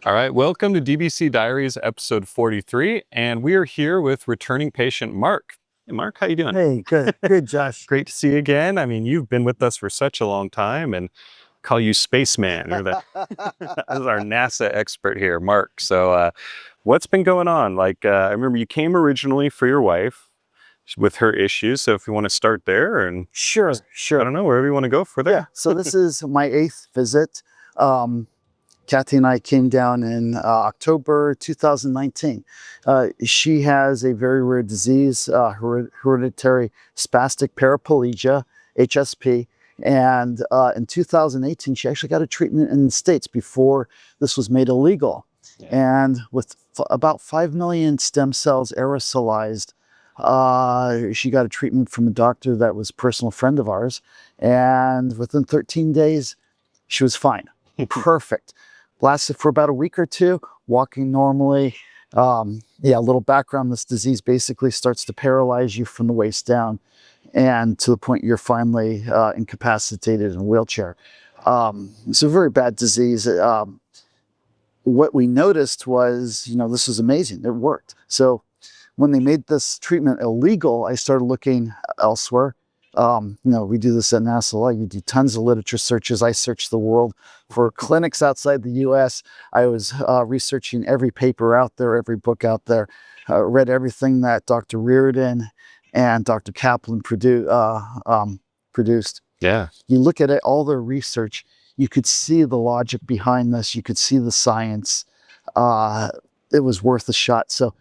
All right, welcome to DBC Diaries episode 43, and we are here with returning patient Mark. Hey Mark, how you doing? Hey, good, Josh. Great to see you again. I mean, you've been with us for such a long time, and call you Spaceman. You're the as our NASA expert here, Mark. So, what's been going on? I remember you came originally for your wife with her issues. So, if you want to start there, and Sure. I don't know, wherever you want to go for there. Yeah, so this is my 8th visit. Kathy and I came down in October 2019. She has a very rare disease, hereditary spastic paraplegia, HSP. And in 2018, she actually got a treatment in the States before this was made illegal. Yeah. And with about 5 million stem cells aerosolized, she got a treatment from a doctor that was a personal friend of ours. And within 13 days, she was fine. Perfect. Lasted for about a week or two, walking normally. Yeah, a little background. This disease basically starts to paralyze you from the waist down and to the point you're finally incapacitated in a wheelchair. It's a very bad disease. What we noticed was, this was amazing. It worked. So when they made this treatment illegal, I started looking elsewhere. We do this at NASA a lot. You do tons of literature searches. I searched the world for clinics outside the US. I was researching every paper out there, every book out there, read everything that Dr. Reardon and Dr. Kaplan produced. Yeah. You look at it, all their research, you could see the logic behind this. You could see the science. It was worth a shot. So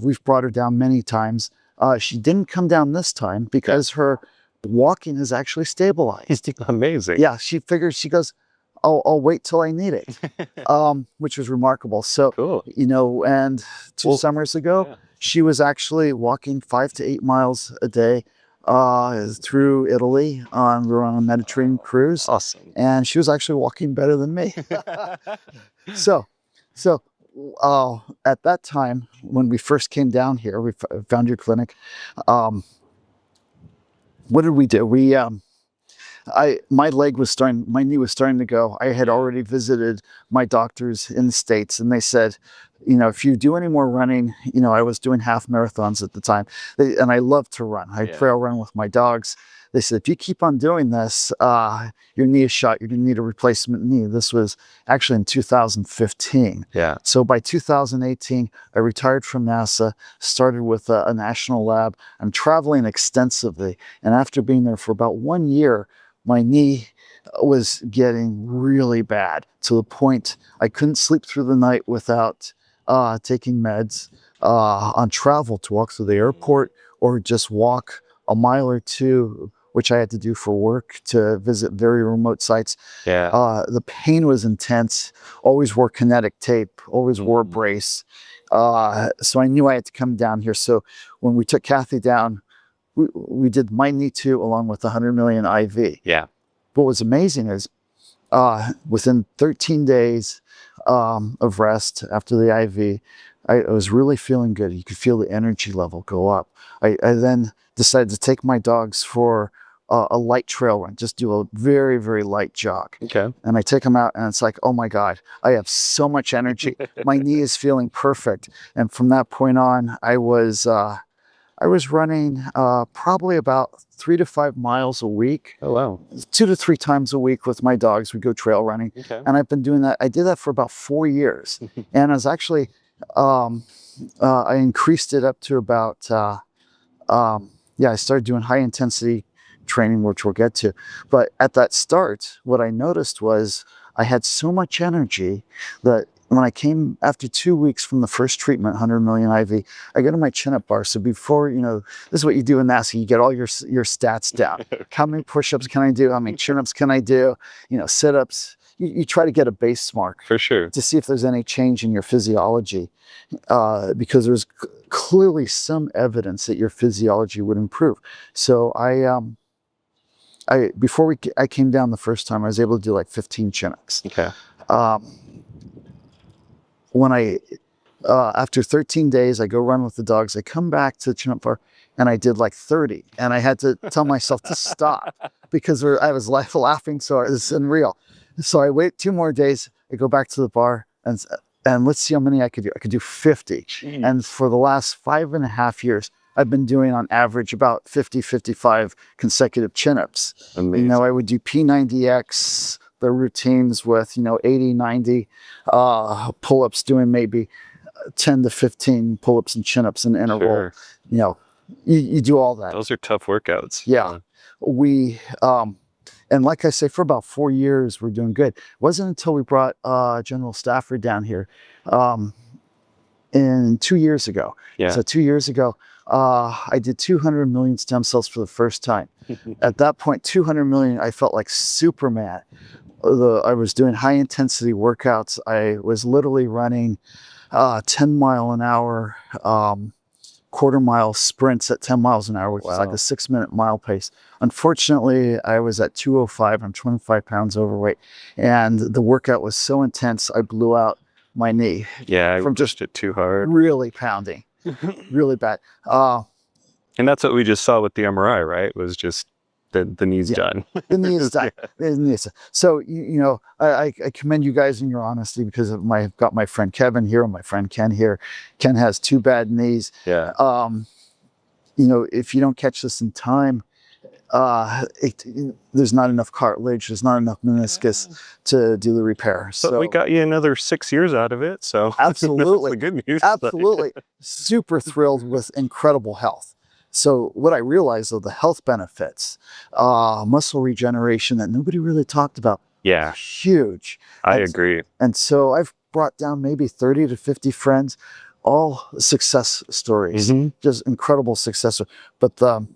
we've brought her down many times. She didn't come down this time because her walking is actually stabilized. Amazing. Yeah, she figures, she goes, I'll wait till I need it, which was remarkable. So, Cool. and two summers ago, she was actually walking 5 to 8 miles a day through Italy. We were on a Mediterranean cruise. Awesome. And she was actually walking better than me. So at that time, when we first came down here, we found your clinic. What did we do? My knee was starting to go. I had already visited my doctors in the States, and they said, if you do any more running, I was doing half marathons at the time, and I love to run. I trail run with my dogs. They said, if you keep on doing this, your knee is shot. You're going to need a replacement knee. This was actually in 2015. Yeah. So by 2018, I retired from NASA, started with a national lab. I'm traveling extensively. And after being there for about 1 year, my knee was getting really bad to the point I couldn't sleep through the night without taking meds on travel to walk through the airport or just walk a mile or two, which I had to do for work to visit very remote sites. Yeah. The pain was intense. Always wore kinetic tape, always wore a brace. So I knew I had to come down here. So when we took Kathy down, we did my knee too, along with 100 million IV. Yeah. What was amazing is within 13 days of rest after the IV, I was really feeling good. You could feel the energy level go up. I then decided to take my dogs for a light trail run, just do a very, very light jog. Okay. And I take them out and it's like, oh my God, I have so much energy. My knee is feeling perfect. And from that point on, I was running probably about 3 to 5 miles a week. Oh, wow. 2 to 3 times a week with my dogs. We go trail running. Okay. And I've been doing that. I did that for about 4 years. And I was actually, I increased it up to about, I started doing high intensity training, which we'll get to. But at that start, what I noticed was I had so much energy that when I came after 2 weeks from the first treatment, 100 million IV, I go to my chin-up bar. So before, this is what you do in NASA. You get all your stats down. How many push-ups can I do? How many chin-ups can I do? Sit-ups. You try to get a base mark. For sure. To see if there's any change in your physiology. Because there's clearly some evidence that your physiology would improve. So before I came down the first time, I was able to do like 15 chin-ups. Okay. When after 13 days, I go run with the dogs. I come back to the chin-up bar and I did like 30. And I had to tell myself to stop because I was laughing so hard. It's unreal. So I wait 2 more days. I go back to the bar. and and let's see how many I could do. I could do 50. Jeez. And for the last 5.5 years, I've been doing on average about 50, 55 consecutive chin-ups. Amazing. I would do P90X, the routines with, 80, 90 pull-ups, doing maybe 10 to 15 pull-ups and chin-ups in interval. Sure. You do all that. Those are tough workouts. Yeah. We, and like I say, for about 4 years, we're doing good. It wasn't until we brought General Stafford down here in 2 years ago. Yeah. So 2 years ago, I did 200 million stem cells for the first time. At that point, 200 million, I felt like Superman. I was doing high intensity workouts. I was literally running 10 mile an hour, quarter mile sprints at 10 miles an hour, which is like a 6-minute mile pace. Unfortunately, I was at 205. I'm 25 pounds overweight. And the workout was so intense, I blew out my knee. Yeah, from just it too hard. Really pounding, really bad. And that's what we just saw with the MRI, right? Was just the knee's done. The knee is done. The knee is done. So, I commend you guys in your honesty, because I've got my friend Kevin here and my friend Ken here. Ken has 2 bad knees. Yeah. If you don't catch this in time, there's not enough cartilage, there's not enough meniscus to do the repair. But we got you another 6 years out of it, so absolutely. that's the good news. Absolutely. Super thrilled with incredible health. So what I realized, though, the health benefits, muscle regeneration that nobody really talked about. Yeah. Huge. I agree. And so I've brought down maybe 30 to 50 friends, all success stories, just incredible success. But the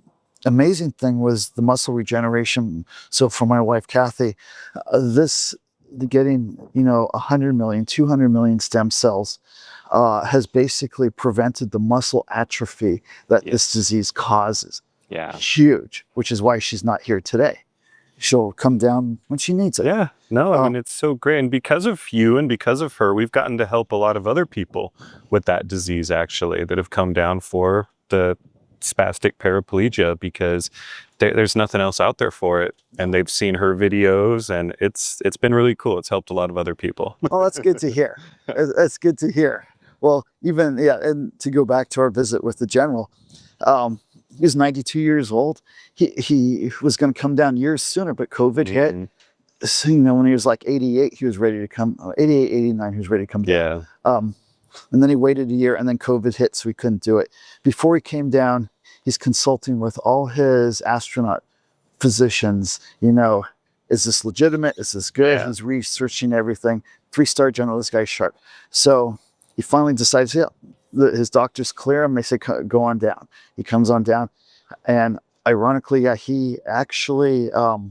amazing thing was the muscle regeneration. So for my wife, Kathy, getting, 100 million, 200 million stem cells has basically prevented the muscle atrophy that this disease causes. Yeah. Huge, which is why she's not here today. She'll come down when she needs it. Yeah. No, I mean, it's so great. And because of you and because of her, we've gotten to help a lot of other people with that disease, actually, that have come down for the spastic paraplegia, because there's nothing else out there for it. And they've seen her videos, and it's been really cool. It's helped a lot of other people. Well, that's good to hear. That's good to hear. Well, and to go back to our visit with the general, he was 92 years old. He was going to come down years sooner, but COVID hit. So, when he was like 88, he was ready to come, 88, 89, he was ready to come down. Yeah. And then he waited a year, and then COVID hit, so he couldn't do it. Before he came down, he's consulting with all his astronaut physicians. Is this legitimate? Is this good? Yeah. He's researching everything. 3-star general, this guy's sharp. So he finally decides, his doctors clear him. They say, go on down. He comes on down. And ironically, he actually, he got,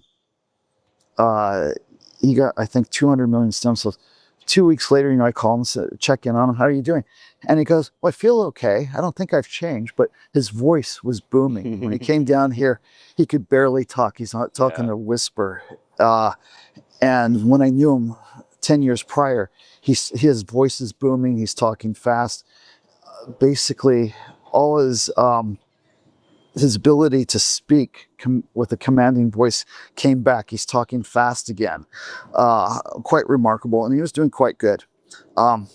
I think, 200 million stem cells. 2 weeks later, I call him, check in on him. How are you doing? And he goes, well, I feel okay. I don't think I've changed, but his voice was booming. When he came down here, he could barely talk. He's not talking a whisper. And when I knew him 10 years prior, his voice is booming. He's talking fast. Basically, all his ability to speak with a commanding voice came back. He's talking fast again. Quite remarkable. And he was doing quite good. Well,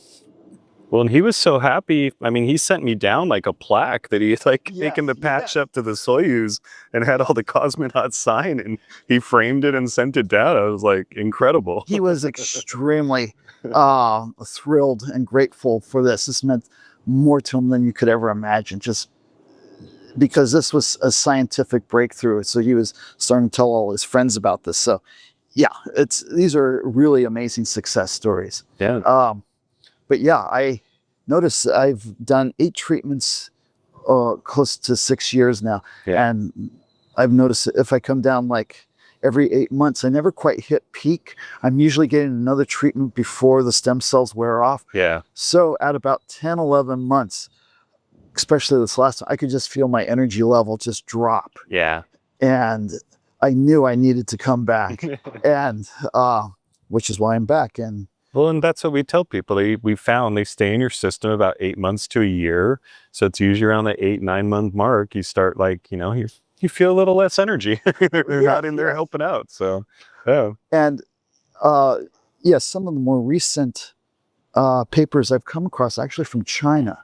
and he was so happy. I mean, he sent me down like a plaque that he taken the patch up to the Soyuz and had all the cosmonauts sign, and he framed it and sent it down. I was like, incredible. He was extremely thrilled and grateful for this. This meant more to him than you could ever imagine, just because this was a scientific breakthrough. So he was starting to tell all his friends about this. So yeah, these are really amazing success stories. Yeah. But yeah, I noticed I've done 8 treatments close to 6 years now. Yeah. And I've noticed that if I come down like every 8 months, I never quite hit peak. I'm usually getting another treatment before the stem cells wear off. Yeah. So at about 10, 11 months, especially this last one, I could just feel my energy level just drop. Yeah. And I knew I needed to come back, and which is why I'm back. And well, and that's what we tell people. We found they stay in your system about 8 months to a year. So it's usually around the 8-9 month mark. You start you feel a little less energy. They're not in there helping out. So, yeah. And some of the more recent papers I've come across, actually from China.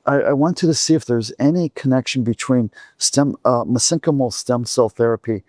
I wanted to see if there's any connection between mesenchymal stem cell therapy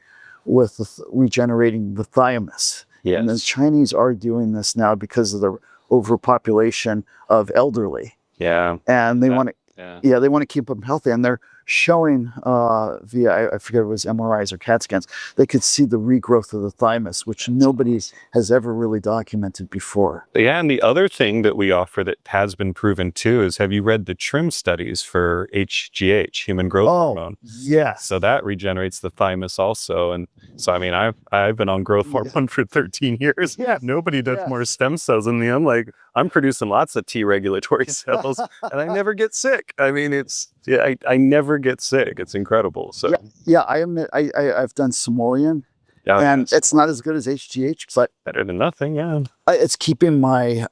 with regenerating the thymus. And the Yes. Chinese are doing this now because of the overpopulation of elderly, Yeah. and they want to, Yeah. yeah, they want to keep them healthy. And they're showing via, I forget if it was MRIs or CAT scans, they could see the regrowth of the thymus, which nobody has ever really documented before. Yeah, and the other thing that we offer that has been proven too is, have you read the TRIM studies for HGH, human growth hormone? Yes. So that regenerates the thymus also. And so, I mean, I've been on growth hormone for 13 years. Yes. Nobody does Yes. more stem cells than me. I'm like, I'm producing lots of T regulatory cells and I never get sick. I mean, I never get sick. It's incredible. So Yeah, I admit I've done simoleon, yeah, and it's not as good as HGH, but better than nothing. Yeah. it's keeping my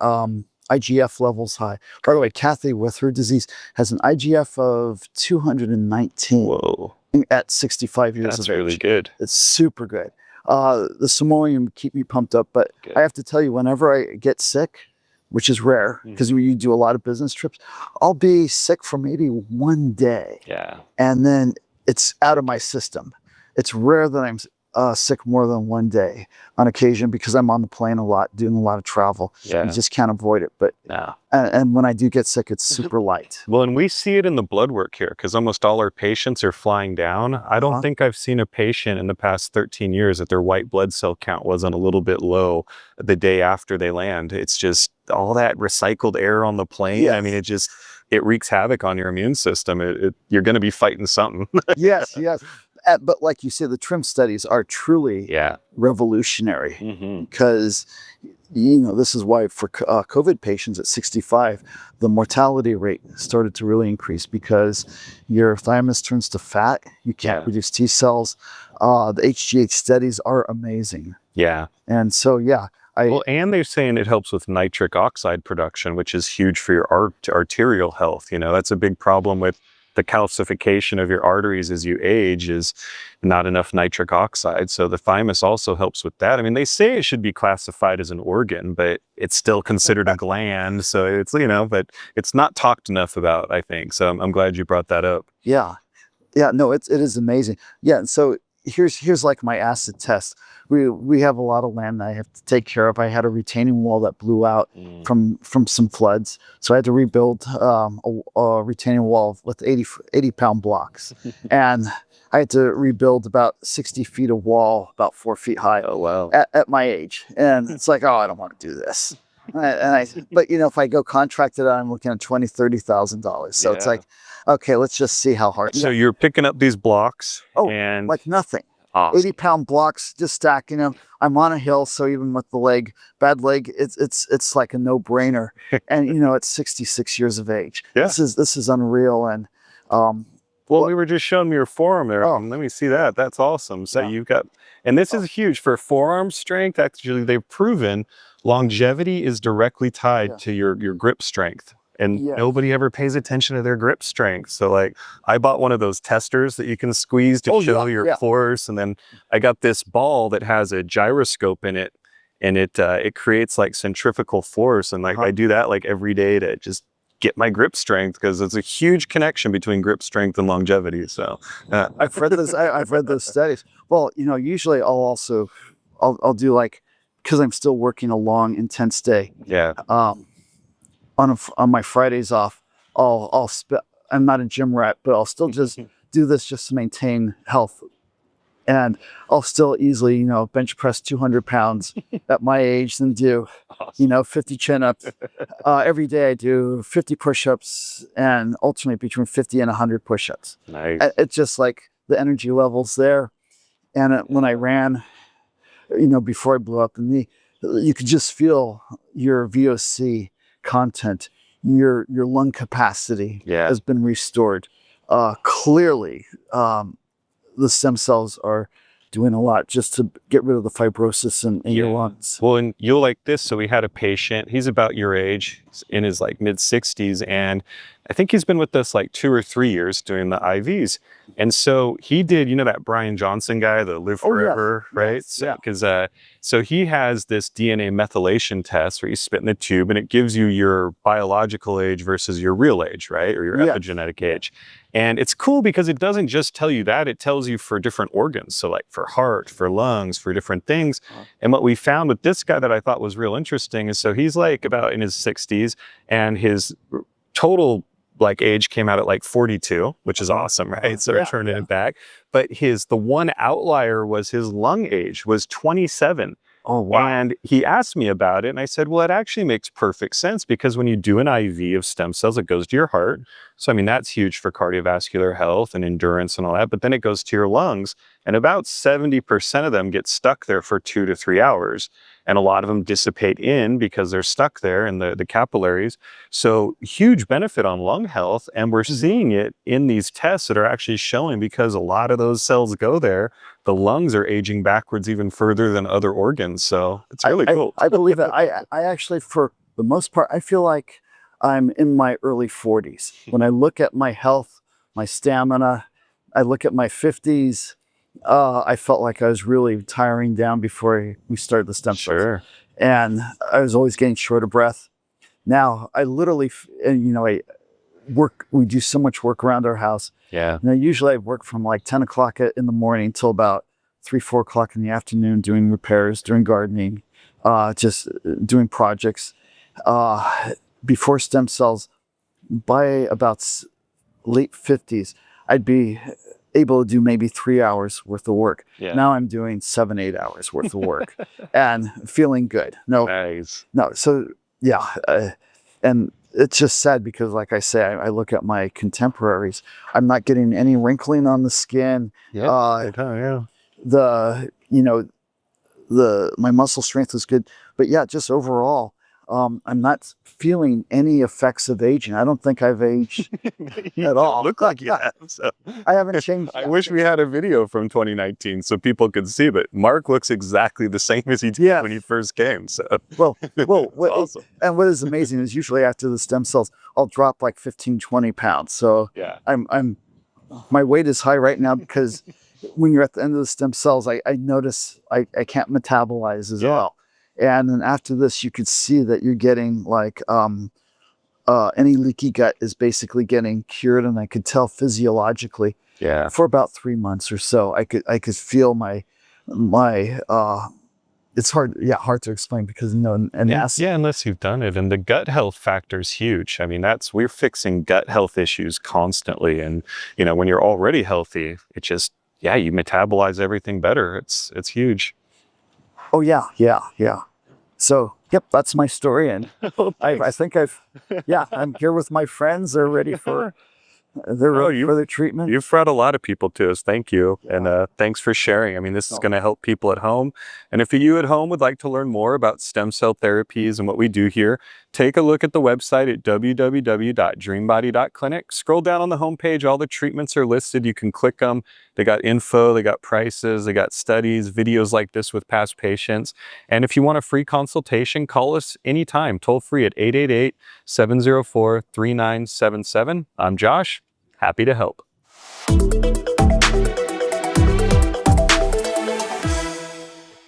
IGF levels high. By the way, Kathy with her disease has an IGF of 219 Whoa. at 65 years That's of age. really good. It's super good. The simoleon keep me pumped up, but Good. I have to tell you, whenever I get sick, which is rare because you do a lot of business trips, I'll be sick for maybe 1 day. Yeah. And then it's out of my system. It's rare that I'm sick more than 1 day on occasion because I'm on the plane a lot, doing a lot of travel. Yeah. You just can't avoid it. But No. and when I do get sick, it's super light. Well, and we see it in the blood work here because almost all our patients are flying down. I don't think I've seen a patient in the past 13 years that their white blood cell count wasn't a little bit low the day after they land. It's just all that recycled air on the plane. Yes. I mean, it wreaks havoc on your immune system. You're going to be fighting something. Yes. But like you said, the TRIM studies are truly revolutionary because, this is why for COVID patients at 65, the mortality rate started to really increase because your thymus turns to fat. You can't produce T cells. The HGH studies are amazing. Yeah. And so, well, and they're saying it helps with nitric oxide production, which is huge for your arterial health. That's a big problem with the calcification of your arteries as you age, is not enough nitric oxide. So the thymus also helps with that. I mean, they say it should be classified as an organ, but it's still considered a gland. So it's, but it's not talked enough about, I think. So I'm glad you brought that up. Yeah. No, it is amazing. Yeah. And so here's like my acid test. We have a lot of land that I have to take care of. I had a retaining wall that blew out from some floods, so I had to rebuild a retaining wall with 80-pound blocks, and I had to rebuild about 60 feet of wall, about 4 feet high. Oh wow! At my age, and it's like, oh, I don't want to do this. But if I go contracted, I'm looking at $20,000-$30,000. So it's like, okay, let's just see how hard. So you're picking up these blocks, and like nothing. Awesome. 80-pound blocks, just stacking them. I'm on a hill, so even with the bad leg, it's like a no-brainer. And at 66 years of age, this is unreal. And well, we were just showing me your forearm there. Let me see that. That's awesome. So you've got, and this is huge for forearm strength. Actually, they've proven longevity is directly tied to your grip strength. And nobody ever pays attention to their grip strength. So like, I bought one of those testers that you can squeeze to show your force. And then I got this ball that has a gyroscope in it, and it creates like centrifugal force. And like, I do that like every day to just get my grip strength, because it's a huge connection between grip strength and longevity. So I've read this. I've read those studies. Well, usually I'll do, like, because I'm still working a long, intense day. Yeah. On my Fridays off, I'm not a gym rat, but I'll still just do this just to maintain health. And I'll still easily, bench press 200 pounds at my age, and do, 50 chin-ups. Every day I do 50 push-ups and alternate between 50 and 100 push-ups. Nice. It's just like the energy levels there. And when I ran, before I blew up the knee, you could just feel your VOC content, your lung capacity has been restored. Clearly, the stem cells are doing a lot just to get rid of the fibrosis in your lungs. Well, and you'll like this. So we had a patient, he's about your age, in his like mid 60s, and I think he's been with us like 2 or 3 years doing the IVs. And so he did, you know, that Brian Johnson guy, the Live Oh, yes. Forever, right? Yes. So, Yeah. because so he has this DNA methylation test where you spit in the tube and it gives you your biological age versus your real age, right? Or your Yes. epigenetic age. And it's cool because it doesn't just tell you that, it tells you for different organs. So like for heart, for lungs, for different things. And what we found with this guy that I thought was real interesting is, so he's like about in his 60s, and his total like age came out at like 42, which is awesome, right? So we're turning it back. But the one outlier was his lung age was 27. Oh, wow. And he asked me about it, and I said, well, it actually makes perfect sense, because when you do an IV of stem cells, it goes to your heart. So, I mean, that's huge for cardiovascular health and endurance and all that, but then it goes to your lungs, and about 70% of them get stuck there for 2 to 3 hours. And a lot of them dissipate in because they're stuck there in the capillaries. So huge benefit on lung health. And we're seeing it in these tests that are actually showing, because a lot of those cells go there, the lungs are aging backwards even further than other organs. So it's really cool. I believe that. I actually, for the most part, I feel like I'm in my early 40s. When I look at my health, my stamina, I look at my 50s, I felt like I was really tiring down before we started the stem cells. Sure. And I was always getting short of breath. Now I literally, and you know, we do so much work around our house. Yeah. Now usually I work from like 10 o'clock in the morning till about 3, 4 o'clock in the afternoon, doing repairs, doing gardening, just doing projects. Before stem cells, by about late 50s, I'd be able to do maybe 3 hours worth of work. Yeah. Now I'm doing 7, 8 hours worth of work and feeling good. Nice. No. So yeah. And it's just sad because, like I say, I look at my contemporaries, I'm not getting any wrinkling on the skin. Yeah. My muscle strength is good, but yeah, just overall, I'm not feeling any effects of aging. I don't think I've aged at all. Look like you have. So. I haven't changed. I wish we had a video from 2019 so people could see, but Mark looks exactly the same as he did when he first came. So well, awesome. And what is amazing is usually after the stem cells, I'll drop like 15, 20 pounds. So yeah, my weight is high right now because when you're at the end of the stem cells, I notice I can't metabolize as well. And then after this, you could see that you're getting like any leaky gut is basically getting cured, and I could tell physiologically. Yeah. For about 3 months or so, I could feel my it's hard to explain because unless you've done it. And the gut health factor is huge. I mean, we're fixing gut health issues constantly, and you know, when you're already healthy, it just you metabolize everything better. It's huge. Oh yeah. So yep, that's my story, and I think I'm here with my friends. They're ready for the treatment. You've brought a lot of people to us. Thank you. And thanks for sharing. I mean, this is going to help people at home. And if you at home would like to learn more about stem cell therapies and what we do here, take a look at the website at www.dreambody.clinic. Scroll down on the homepage. All the treatments are listed. You can click them. They got info, they got prices, they got studies, videos like this with past patients. And if you want a free consultation, call us anytime, toll free at 888-704-3977. I'm Josh. Happy to help.